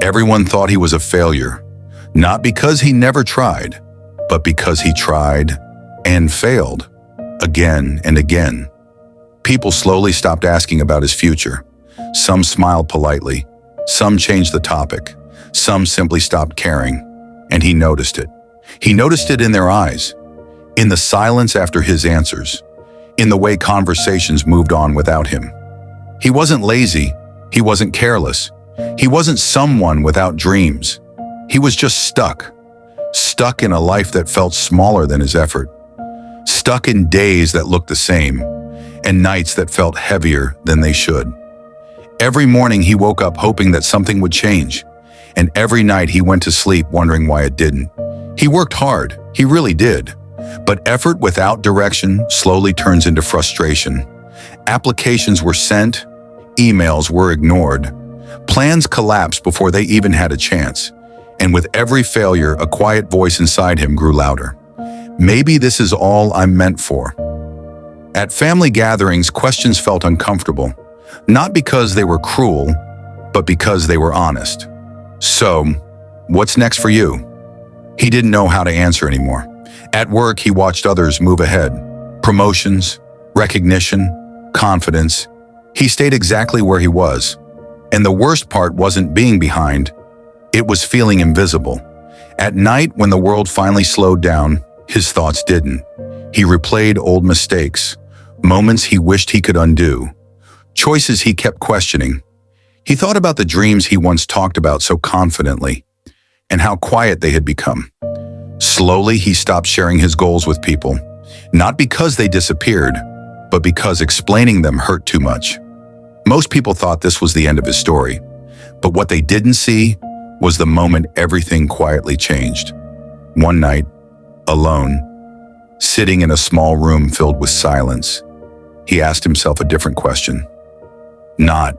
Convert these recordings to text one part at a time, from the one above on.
Everyone thought he was a failure, not because he never tried, but because he tried and failed again and again. People slowly stopped asking about his future. Some smiled politely, some changed the topic, some simply stopped caring, and he noticed it. He noticed it in their eyes, in the silence after his answers, in the way conversations moved on without him. He wasn't lazy, he wasn't careless, he wasn't someone without dreams. He was just stuck in a life that felt smaller than his effort, stuck in days that looked the same, and nights that felt heavier than they should. Every morning he woke up hoping that something would change, and every night he went to sleep wondering why it didn't. He worked hard, he really did, but effort without direction slowly turns into frustration. Applications were sent, emails were ignored, plans collapsed before they even had a chance, and with every failure, a quiet voice inside him grew louder. Maybe this is all I'm meant for. At family gatherings, questions felt uncomfortable, not because they were cruel, but because they were honest. So, what's next for you? He didn't know how to answer anymore. At work, he watched others move ahead. Promotions, recognition, confidence. He stayed exactly where he was. And the worst part wasn't being behind, it was feeling invisible. At night, when the world finally slowed down, his thoughts didn't. He replayed old mistakes, moments he wished he could undo, choices he kept questioning. He thought about the dreams he once talked about so confidently, and how quiet they had become. Slowly, he stopped sharing his goals with people, not because they disappeared, but because explaining them hurt too much. Most people thought this was the end of his story, but what they didn't see was the moment everything quietly changed. One night, alone, sitting in a small room filled with silence, he asked himself a different question. Not,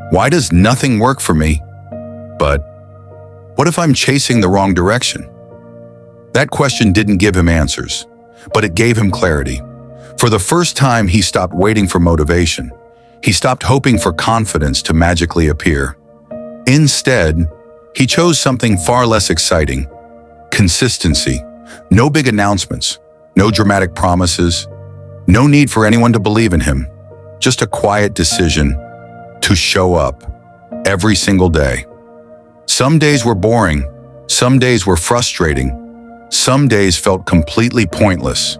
why does nothing work for me? But, what if I'm chasing the wrong direction? That question didn't give him answers, but it gave him clarity. For the first time, he stopped waiting for motivation. He stopped hoping for confidence to magically appear. Instead, he chose something far less exciting: consistency. No big announcements, no dramatic promises, no need for anyone to believe in him. Just a quiet decision to show up every single day. Some days were boring, some days were frustrating, some days felt completely pointless.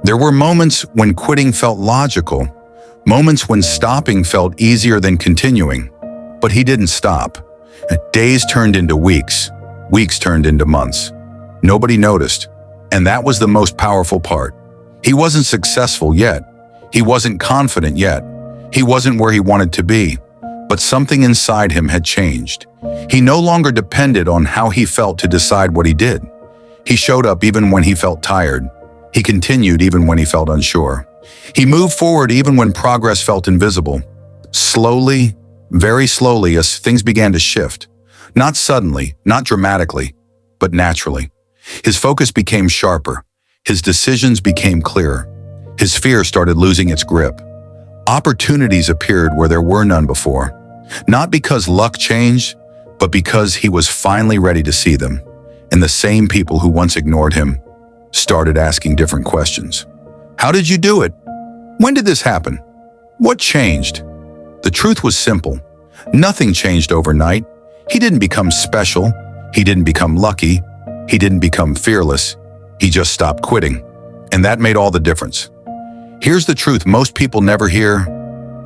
There were moments when quitting felt logical, moments when stopping felt easier than continuing. But he didn't stop. Days turned into weeks, weeks turned into months. Nobody noticed, and that was the most powerful part. He wasn't successful yet. He wasn't confident yet. He wasn't where he wanted to be. But something inside him had changed. He no longer depended on how he felt to decide what he did. He showed up even when he felt tired. He continued even when he felt unsure. He moved forward even when progress felt invisible. Slowly, very slowly, as things began to shift. Not suddenly, not dramatically, but naturally. His focus became sharper. His decisions became clearer. His fear started losing its grip. Opportunities appeared where there were none before. Not because luck changed, but because he was finally ready to see them. And the same people who once ignored him started asking different questions. How did you do it? When did this happen? What changed? The truth was simple. Nothing changed overnight. He didn't become special. He didn't become lucky. He didn't become fearless. He just stopped quitting. And that made all the difference. Here's the truth most people never hear.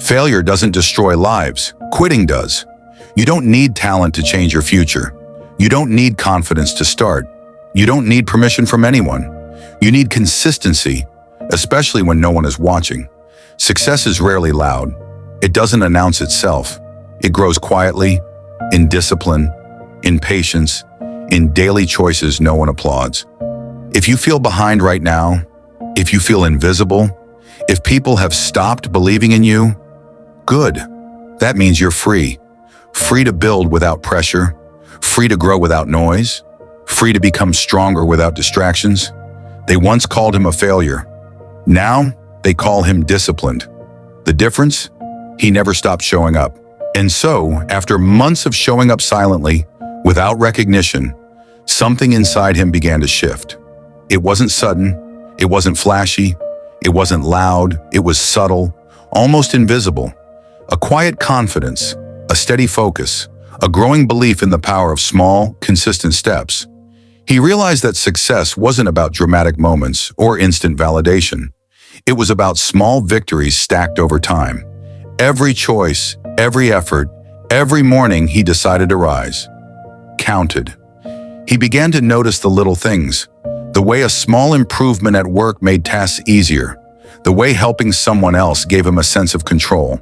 Failure doesn't destroy lives. Quitting does. You don't need talent to change your future. You don't need confidence to start. You don't need permission from anyone. You need consistency, especially when no one is watching. Success is rarely loud. It doesn't announce itself. It grows quietly, in discipline, in patience, in daily choices no one applauds. If you feel behind right now, if you feel invisible, if people have stopped believing in you, good. That means you're free. Free to build without pressure, free to grow without noise, free to become stronger without distractions. They once called him a failure. Now, they call him disciplined. The difference? He never stopped showing up. And so, after months of showing up silently, without recognition, something inside him began to shift. It wasn't sudden, it wasn't flashy, it wasn't loud, it was subtle, almost invisible. A quiet confidence, a steady focus, a growing belief in the power of small, consistent steps. He realized that success wasn't about dramatic moments or instant validation. It was about small victories stacked over time. Every choice, every effort, every morning he decided to rise. Counted. He began to notice the little things. The way a small improvement at work made tasks easier. The way helping someone else gave him a sense of control.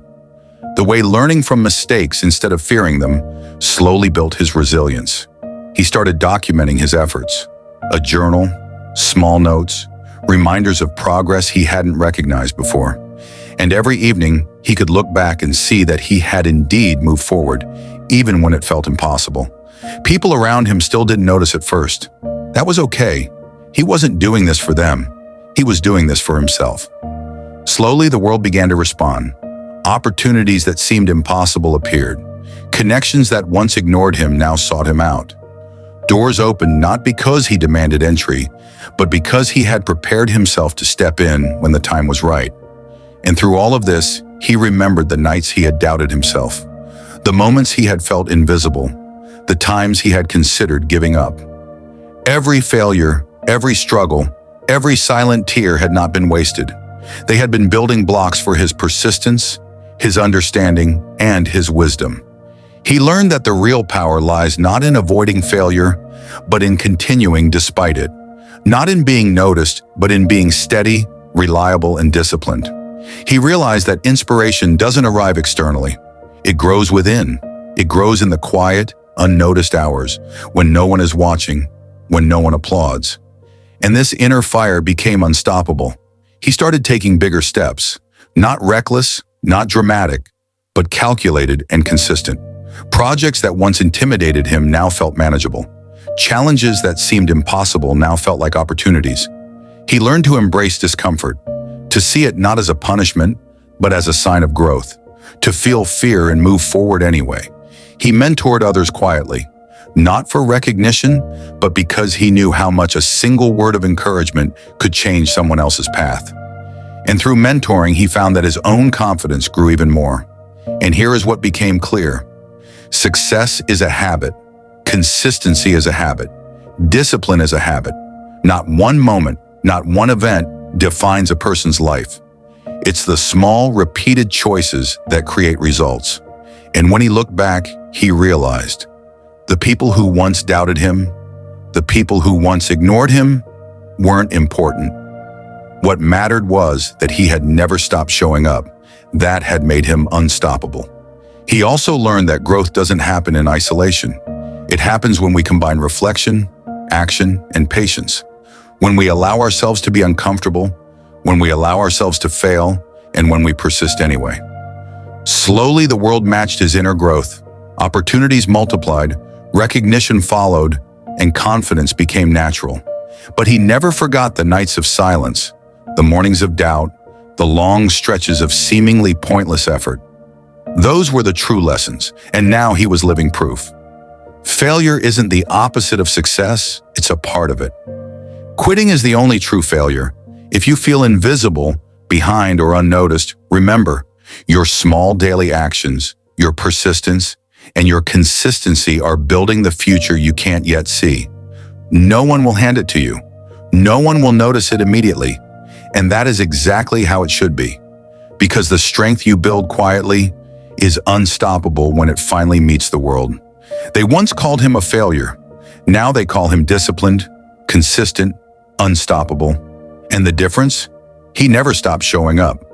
The way learning from mistakes instead of fearing them slowly built his resilience. He started documenting his efforts. A journal, small notes, reminders of progress he hadn't recognized before. And every evening, he could look back and see that he had indeed moved forward, even when it felt impossible. People around him still didn't notice at first. That was okay. He wasn't doing this for them. He was doing this for himself. Slowly, the world began to respond. Opportunities that seemed impossible appeared. Connections that once ignored him now sought him out. Doors opened not because he demanded entry, but because he had prepared himself to step in when the time was right. And through all of this, he remembered the nights he had doubted himself, the moments he had felt invisible, the times he had considered giving up. Every failure, every struggle, every silent tear had not been wasted. They had been building blocks for his persistence, his understanding, and his wisdom. He learned that the real power lies not in avoiding failure, but in continuing despite it. Not in being noticed, but in being steady, reliable, and disciplined. He realized that inspiration doesn't arrive externally. It grows within. It grows in the quiet, unnoticed hours, when no one is watching, when no one applauds. And this inner fire became unstoppable. He started taking bigger steps, not reckless, not dramatic, but calculated and consistent. Projects that once intimidated him now felt manageable. Challenges that seemed impossible now felt like opportunities. He learned to embrace discomfort, to see it not as a punishment, but as a sign of growth, to feel fear and move forward anyway. He mentored others quietly, not for recognition, but because he knew how much a single word of encouragement could change someone else's path. And through mentoring, he found that his own confidence grew even more. And here is what became clear. Success is a habit. Consistency is a habit. Discipline is a habit. Not one moment, not one event defines a person's life. It's the small, repeated choices that create results. And when he looked back, he realized the people who once doubted him, the people who once ignored him, weren't important. What mattered was that he had never stopped showing up. That had made him unstoppable. He also learned that growth doesn't happen in isolation. It happens when we combine reflection, action, and patience. When we allow ourselves to be uncomfortable, when we allow ourselves to fail, and when we persist anyway. Slowly, the world matched his inner growth. Opportunities multiplied, recognition followed, and confidence became natural. But he never forgot the nights of silence, the mornings of doubt, the long stretches of seemingly pointless effort. Those were the true lessons, and now he was living proof. Failure isn't the opposite of success, it's a part of it. Quitting is the only true failure. If you feel invisible, behind, or unnoticed, remember, your small daily actions, your persistence, and your consistency are building the future you can't yet see. No one will hand it to you. No one will notice it immediately. And that is exactly how it should be. Because the strength you build quietly is unstoppable when it finally meets the world. They once called him a failure. Now they call him disciplined, consistent, unstoppable. And the difference? He never stopped showing up.